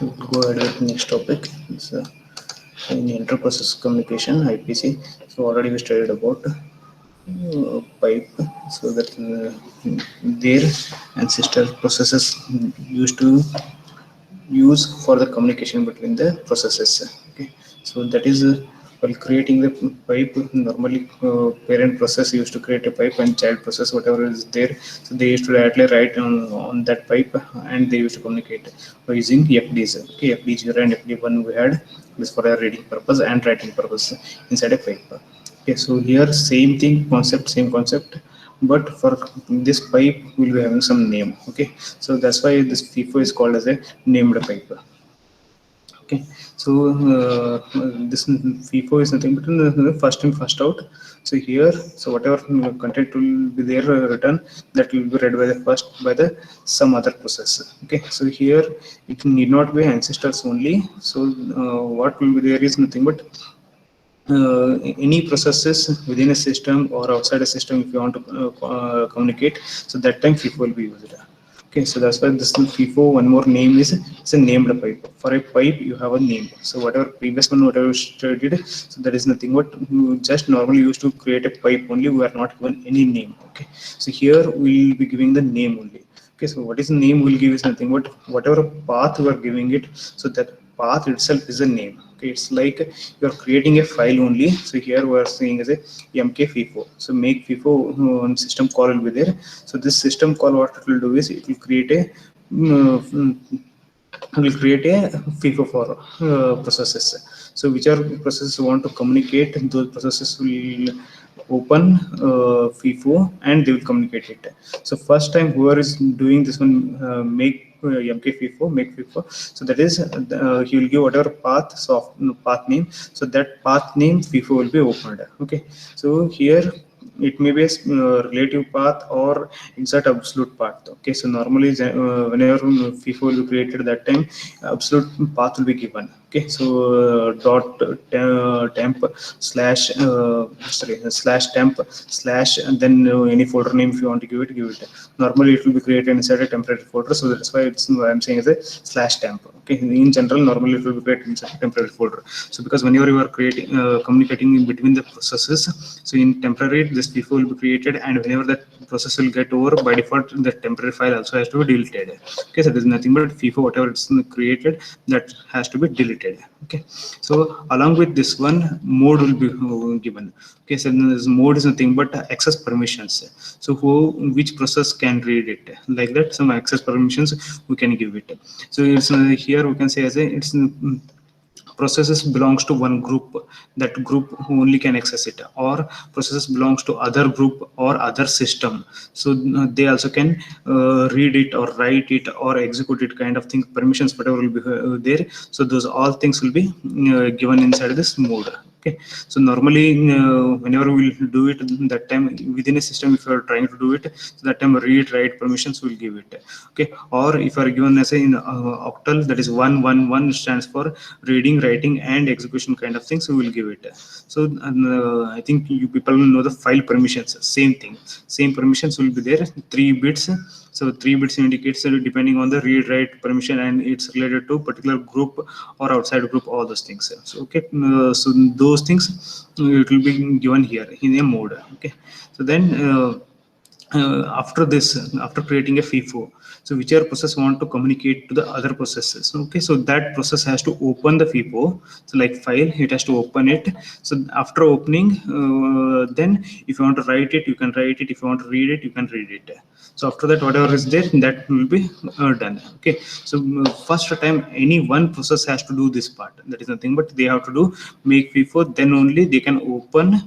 We'll go ahead with the next topic. It's in inter-process communication (IPC). So already we studied about pipe. So that their ancestor processes used to use for the communication between the processes. Okay, so that is while creating the pipe, normally parent process used to create a pipe and child process whatever is there, so they used to directly write on that pipe and they used to communicate by using FDs. Okay, FD0 and FD1 we had this for a reading purpose and writing purpose inside a pipe. Okay, so here same concept, but for this pipe will be having some name. Okay, so that's why this FIFO is called as a named pipe. Okay, so this FIFO is nothing but first in first out. So here, so whatever content will be there written, that will be read by the first by the some other process. Okay, so here it need not be ancestors only. So what will be there is nothing but any processes within a system or outside a system. If you want to communicate, so that time FIFO will be used. Okay, so that's why this FIFO, one more name is, it's a named pipe. For a pipe you have a name. So whatever previous one, whatever you studied, so that is nothing but you just normally used to create a pipe only, we are not given any name. Okay, so here we will be giving the name only. Okay, so what is the name we'll give is nothing but whatever path we are giving it, so that path itself is a name. Okay, it's like you're creating a file only. So here we are saying as a mk FIFO. So make FIFO system call will be there. So this system call, what it will do is it will create a FIFO for processes. So whichever processes want to communicate, those processes will open FIFO and they will communicate it. So first time whoever is doing this one, make mk FIFO, make FIFO. So that is he will give whatever path, path name. So that path name FIFO will be opened. Okay, so here it may be a relative path or exact absolute path. Okay, so normally whenever FIFO will be created, that time absolute path will be given. Okay, so dot temp slash slash temp slash, and then any folder name if you want to give it. Normally it will be created inside a temporary folder, so that's why it's I'm saying as a slash temp. Okay, in general normally it will be created inside a temporary folder. So because whenever you are creating communicating in between the processes, so in temporary this FIFO will be created, and whenever that process will get over, by default the temporary file also has to be deleted. Okay, so there's nothing but FIFO, whatever it's created, that has to be deleted. Okay, so along with this one, mode will be given. Okay, so this mode is nothing but access permissions. So which process can read it, like that some access permissions we can give it. So it's here we can say as a it's processes belongs to one group, that group only can access it, or processes belongs to other group or other system, so they also can read it or write it or execute it, kind of thing. Permissions whatever will be there, so those all things will be given inside this mode. Okay, so normally whenever we will do it, that time within a system, if you are trying to do it, so that time read write permissions will give it. Okay, or if you are given as a in octal, that is 111 stands for reading, writing and execution kind of things, so we will give it. So I think you people know the file permissions, same thing, same permissions will be there, 3 bits. So 3 bits indicates depending on the read write permission, and it's related to particular group or outside group, all those things. So okay, so those things it will be given here in a mode. Okay, so then after this, after creating a FIFO, so whichever process want to communicate to the other processes, okay, so that process has to open the FIFO. So like file, it has to open it. So after opening, then if you want to write it, you can write it. If you want to read it, you can read it. So after that, whatever is there, that will be done. Okay, so first time any one process has to do this part, that is nothing but they have to do make FIFO, then only they can open,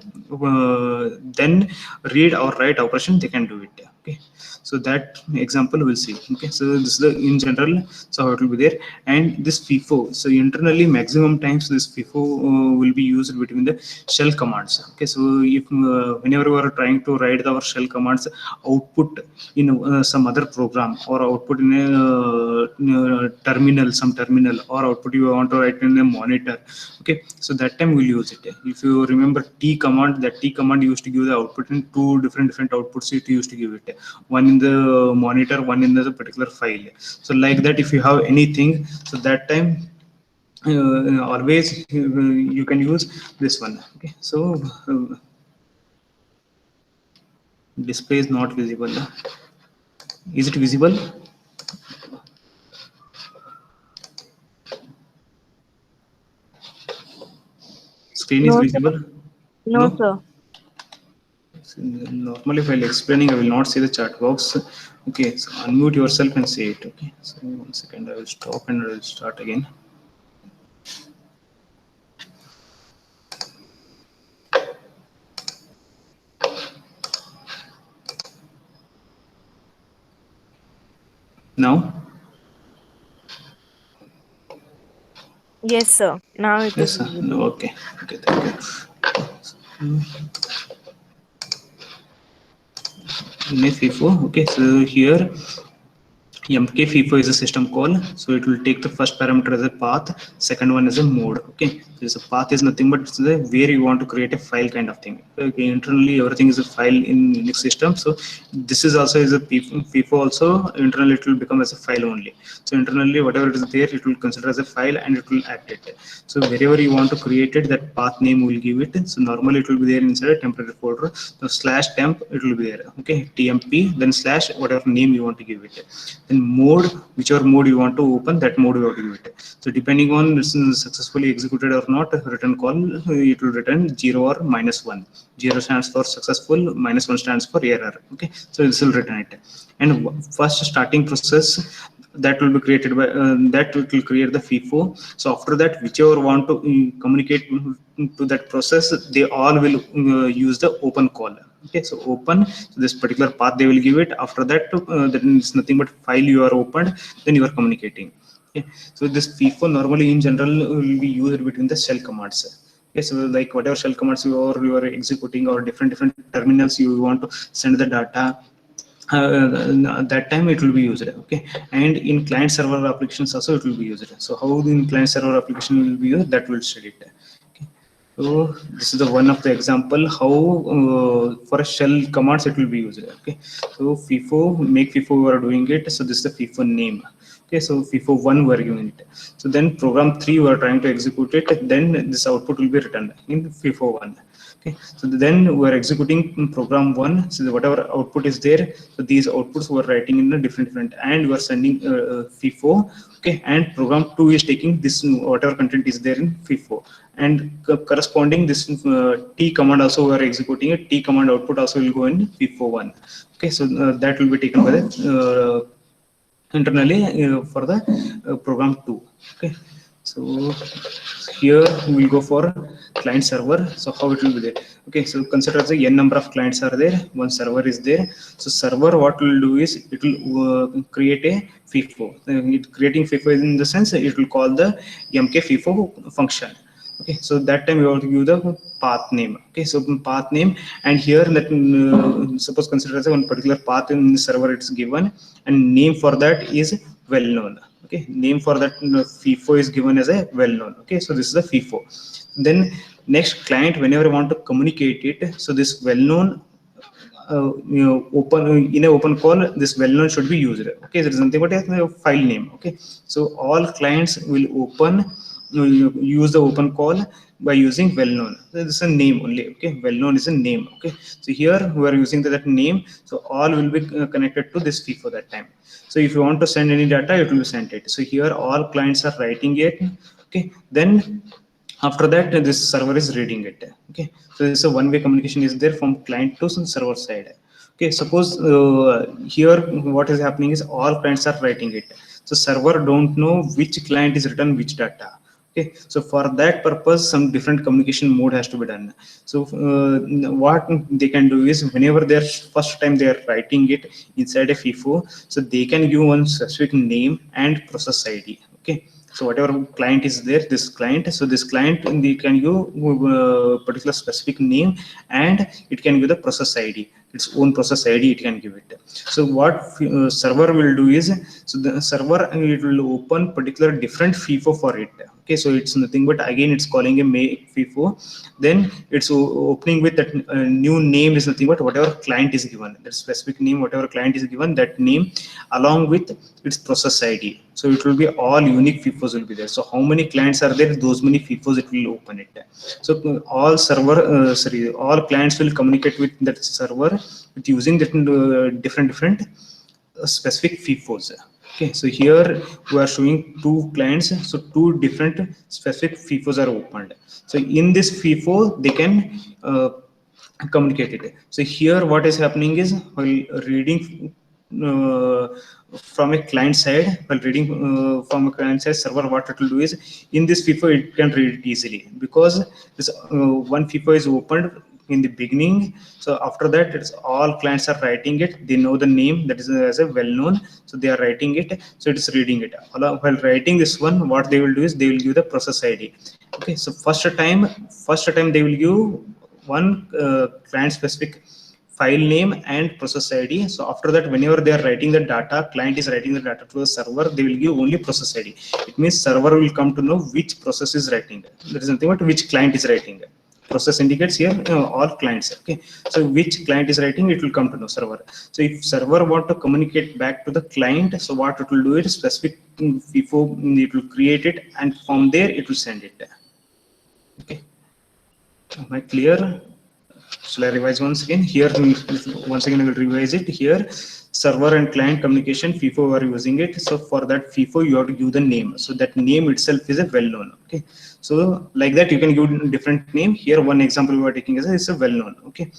then read or write operation they can do it. Okay, so that example we'll see. Okay, so this is the in general, so how it will be there. And this FIFO, so internally maximum times this FIFO will be used between the shell commands. Okay, so if whenever you are trying to write our shell commands output in some other program, or output in a terminal, some terminal, or output you want to write in a monitor. Okay, so that time we'll use it. If you remember T command, command, that T command used to give the output in two different outputs it used to give it, one in the monitor, one in the particular file. So like that, if you have anything, so that time always you can use this one. Okay, so display is not visible. Is it visible? Screen is No, sir. visible? No, sir. Normally while explaining I will not see the chat box. Okay, so unmute yourself and say it. Okay, so 1 second, I will stop and I will start again. Now? Yes, sir. Now it Yes, is sir. visible. No, okay. Okay, thank you. In FIFO, okay, so here MK FIFO is a system call, so it will take the first parameter as a path, second one is a mode. Okay, so path is nothing but it's the where you want to create a file kind of thing. Okay, internally everything is a file in Linux system, so this is also is a FIFO also. Internally it will become as a file only. So internally whatever it is there, it will consider as a file and it will act it. So wherever you want to create it, that path name will give it. So normally it will be there inside a temporary folder. So /temp it will be there. Okay, tmp then / whatever name you want to give it. Then mode, whichever mode you want to open, that mode you have to give it. So depending on this is successfully executed or not, return call it will return 0 or -1. 0 stands for successful, -1 stands for error. Okay, so this will return it. And first starting process that will be created by that will create the FIFO. So after that, whichever want to communicate to that process, they all will use the open call. Okay, so open, so this particular path they will give it. After that, then it's nothing but file you are opened, then you are communicating. Okay, so this FIFO normally in general will be used between the shell commands. Okay, so like whatever shell commands you are executing, or different terminals you want to send the data, that time it will be used. Okay, and in client server applications also it will be used. So how in client server application will be used, that will study it. Okay, so this is the one of the example how for a shell commands it will be used. Okay, so FIFO, make FIFO we are doing it, so this is the FIFO name. Okay, so FIFO 1 we are giving it. So then program 3 we are trying to execute it, then this output will be returned in FIFO 1. Okay, so then we're executing program 1, so whatever output is there, so these outputs we're writing in a different and we're sending FIFO. Okay, and program 2 is taking this whatever content is there in FIFO, and corresponding this T command also we are executing it. T command output also will go in FIFO 1. Okay, so that will be taken by the internally for the program 2. Okay, so here we will go for client server. So how it will be there? Okay, so consider the n number of clients are there, one server is there. So server, what will do is it will create a FIFO. Creating FIFO is in the sense it will call the mk FIFO function. Okay, so that time you have to give the path name. Okay, so path name, and here that suppose consider as one particular path in the server it's given, and name for that is well known. Okay, name for that FIFO is given as a well known. Okay, so this is the FIFO. Then next client, whenever I want to communicate it, so this well known open in a open call, this well known should be used. Okay, there is nothing but a file name. Okay, so all clients will open use the open call by using well known. This is a name only. Okay, well known is a name. Okay, so here we are using that name, so all will be connected to this FIFO that time. So if you want to send any data, it will be sent it. So here all clients are writing it. Okay, then after that this server is reading it. Okay, so this is a one-way communication is there from client to server side. Okay, suppose here what is happening is all clients are writing it, so server don't know which client is written which data. Okay, so for that purpose some different communication mode has to be done. So what they can do is whenever they're first time they are writing it inside a FIFO, so they can give one specific name and process ID. Okay, so whatever client is there, this client, so this client they can give particular specific name, and it can give the process ID, its own process ID it can give it. So what server will do is, so the server it will open particular different FIFO for it. Okay, so it's nothing but again it's calling a make FIFO, then it's opening with that new name is nothing but whatever client is given, that specific name whatever client is given, that name along with its process ID. So it will be all unique FIFOs will be there. So how many clients are there, those many FIFOs it will open it. So all server all clients will communicate with that server with using different specific FIFOs. Okay, so here we are showing two clients, so two different specific FIFOs are opened. So in this FIFO they can communicate it. So here what is happening is while reading uh, from a client side, while reading from a client side server, what it will do is in this FIFO it can read it easily, because this one FIFO is opened in the beginning. So after that it's all clients are writing it, they know the name that is as a well known, so they are writing it, so it is reading it. While writing this one, what they will do is they will give the process ID. Okay, so first time they will give one client specific file name and process ID. So after that, whenever they are writing the data, client is writing the data to the server, they will give only process ID. It means server will come to know which process is writing. There is nothing but which client is writing. Process indicates here all clients. Okay, so which client is writing, it will come to know server. So if server want to communicate back to the client, so what it will do is specific FIFO, it will create it, and from there it will send it. Okay, am I clear? Shall I revise once again? Here, once again, I will revise it. Here, server and client communication, FIFO are using it. So for that FIFO, you have to give the name. So that name itself is a well-known. Okay. So like that, you can give different name. Here, one example we are taking is a well-known. Okay.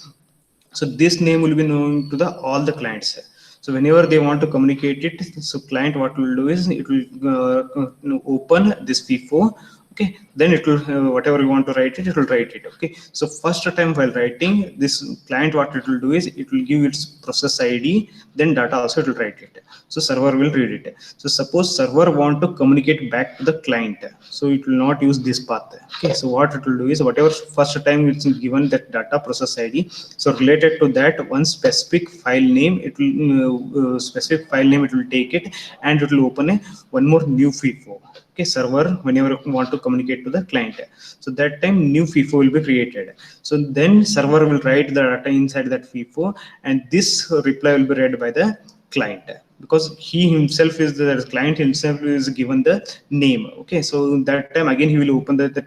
So this name will be known to the all the clients. So whenever they want to communicate it, so client what will do is it will open this FIFO. Okay, then it will whatever you want to write it, it will write it. Okay, so first time while writing this, client what it will do is it will give its process ID, then data also it will write it, so server will read it. So suppose server want to communicate back to the client, so it will not use this path. Okay, so what it will do is whatever first time it's given that data process ID, so related to that one specific file name, it will specific file name it will take it, and it will open a one more new FIFO. Okay, server whenever you want to communicate to the client, so that time new FIFO will be created. So then server will write the data inside that FIFO, and this reply will be read by the client, because he himself is the client himself is given the name. Okay, so that time again he will open that that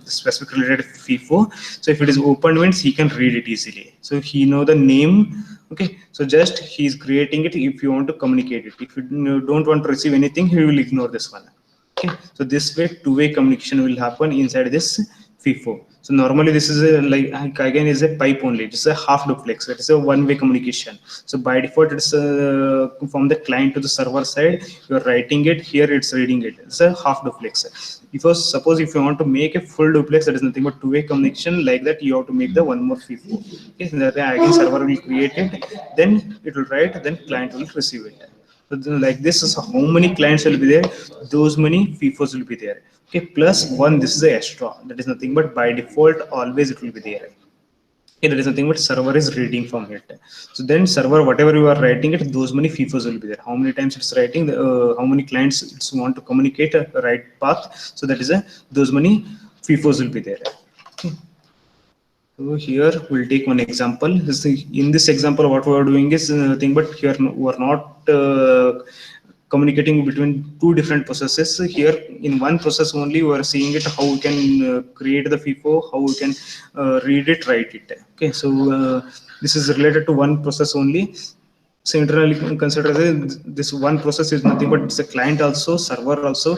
specific related FIFO. So if it is opened means he can read it easily, so he know the name. Okay, so just he is creating it if you want to communicate it. If you don't want to receive anything, he will ignore this one. Okay, so this way two-way communication will happen inside this FIFO. So normally this is a, like again is a pipe only, it's a half duplex, that is a one-way communication. So by default it's from the client to the server side, you're writing it, here it's reading it, it's a half duplex. Because suppose if you want to make a full duplex, that is nothing but two-way communication, like that you have to make the one more FIFO. Okay, so that again server will create it, then it will write, then client will receive it. So like this is how many clients will be there, those many FIFOs will be there. Okay, plus one, this is a extra, that is nothing but by default always it will be there. Okay, that is nothing but server is reading from it. So then server whatever you are writing it, those many FIFOs will be there. How many times it's writing, how many clients it's want to communicate a right path, so that is a those many FIFOs will be there. Okay. So here we'll take one example. In this example, what we are doing is nothing but here we are not communicating between two different processes. Here in one process only we are seeing it, how we can create the FIFO, how we can read it, write it. Okay, so this is related to one process only. So internally consider this one process is nothing but it's a client also, server also,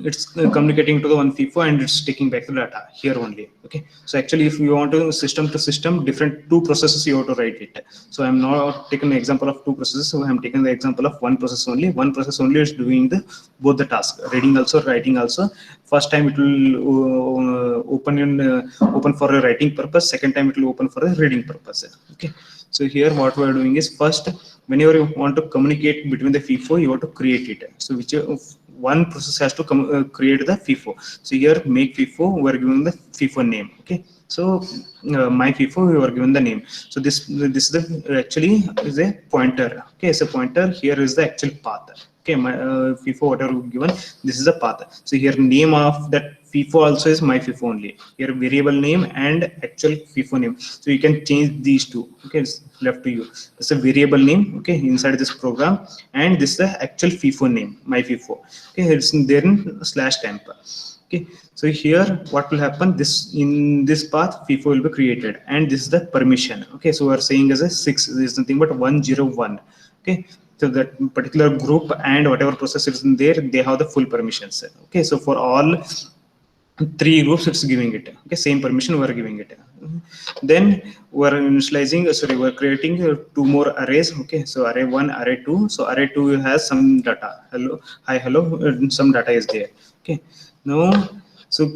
it's communicating to the one FIFO, and it's taking back the data here only. Okay, so actually if you want to system to system different two processes, you have to write it. So I'm not taking the example of two processes, so I'm taking the example of one process only. One process only is doing the both the task, reading also, writing also. First time it will open for a writing purpose, second time it will open for a reading purpose. Okay, so here what we are doing is first, whenever you want to communicate between the FIFO, you have to create it. So which one process has to create the FIFO. So here make FIFO, we are giving the FIFO name. Okay, so my FIFO, we are given the name. So this is the actually is a pointer. Okay, it's a pointer. Here is the actual path. Okay, my FIFO whatever given, this is the path. So here name of that FIFO also is my FIFO only. Here variable name and actual FIFO name. So you can change these two. Okay, it's left to you. It's a variable name. Okay, inside this program, and this is the actual FIFO name, my FIFO. Okay, it's there in slash temp. Okay, so here what will happen? This in this path FIFO will be created, and this is the permission. Okay, so we are saying as a 6 is nothing but 101. Okay, so that particular group and whatever process is in there, they have the full permissions. Okay, so for all three groups it's giving it. Okay, same permission we are giving it. Then we are initializing, sorry, we are creating two more arrays. Okay, so array 1, array 2. So array 2 has some data, hello, hi, hello, some data is there. Okay, now so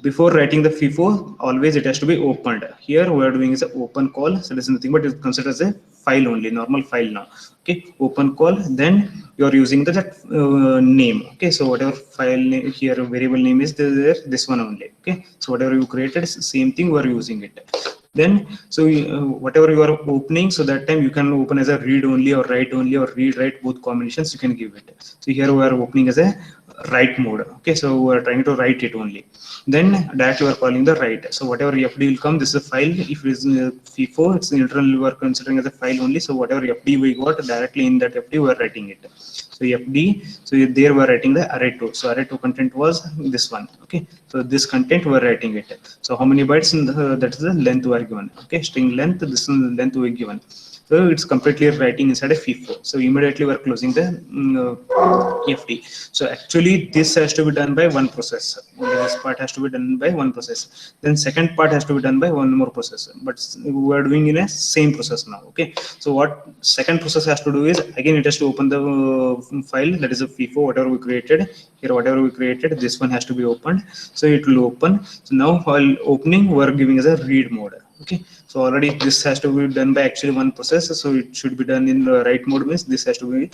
before writing the FIFO, always it has to be opened. Here we are doing is an open call. So this is nothing but it's considered as a file only, normal file now. Okay, open call. Then you are using the name. Okay, so whatever file name here, variable name is there, this one only. Okay, so whatever you created, same thing we are using it. Then so whatever you are opening, so that time you can open as a read only or write only or read write, both combinations you can give it. So here we are opening as a write mode. Okay, so we are trying to write it only. Then that you are calling the write. So whatever FD will come, this is a file. If it is FIFO, it's internal, we are considering as a file only. So whatever FD we got, directly in that FD we are writing it. So FD, so there we are writing the array 2. So array 2 content was this one. Okay, so this content we are writing it. So how many bytes in the, that is the length we are given. Okay, string length, this is the length we are given. So it's completely writing inside a FIFO. So immediately we are closing the FD. So actually this has to be done by one process. This part has to be done by one process. Then second part has to be done by one more process. But we are doing in a same process now. Okay. So what second process has to do is, again it has to open the file, that is a FIFO, whatever we created. Here whatever we created, this one has to be opened. So it will open. So now while opening, we are giving as a read mode. Okay, so already this has to be done by actually one process, so it should be done in the write mode, means this has to be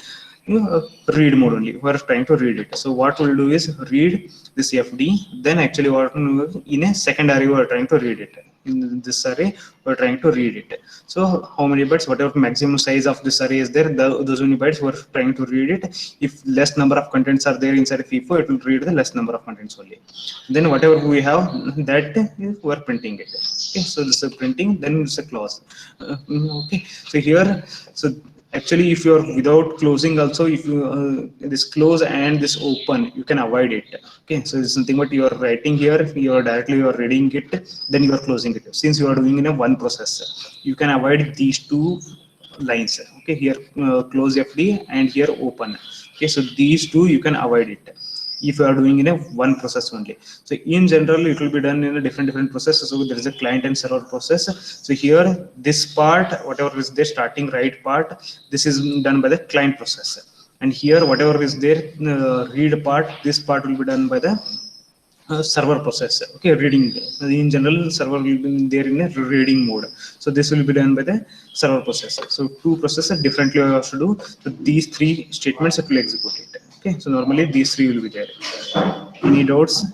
read mode only. We're trying to read it. So what we'll do is read this FD, then actually what in a second array we're trying to read it. In this array we're trying to read it. So how many bytes, whatever maximum size of this array is there, those many bytes we're trying to read it. If less number of contents are there inside a FIFO, it will read the less number of contents only. Then whatever we have, that we're printing it. Okay, so this is printing, then it's a clause. Okay, so here, so actually if you're without closing also, if you this close and this open, you can avoid it. Okay, so it's something what you are writing here, you are directly you are reading it, then you are closing it. Since you are doing in a one process, you can avoid these two lines. Okay, here close FD and here open. Okay, so these two you can avoid it if you are doing in a one process only. So in general it will be done in a different processes. So there is a client and server process. So here this part, whatever is there starting right part, this is done by the client process. And here whatever is there read part, this part will be done by the server process. Okay, reading. In general server will be there in a reading mode, so this will be done by the server process. So two processes differently you have to do. So these three statements it will execute it. Okay, so normally these three will be there. Any doubts?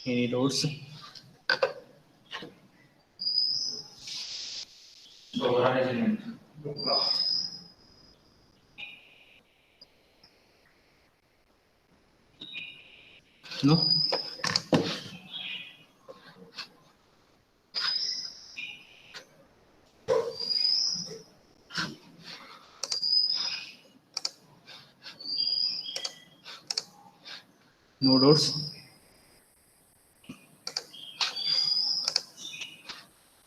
Any doubts? No. No doubts.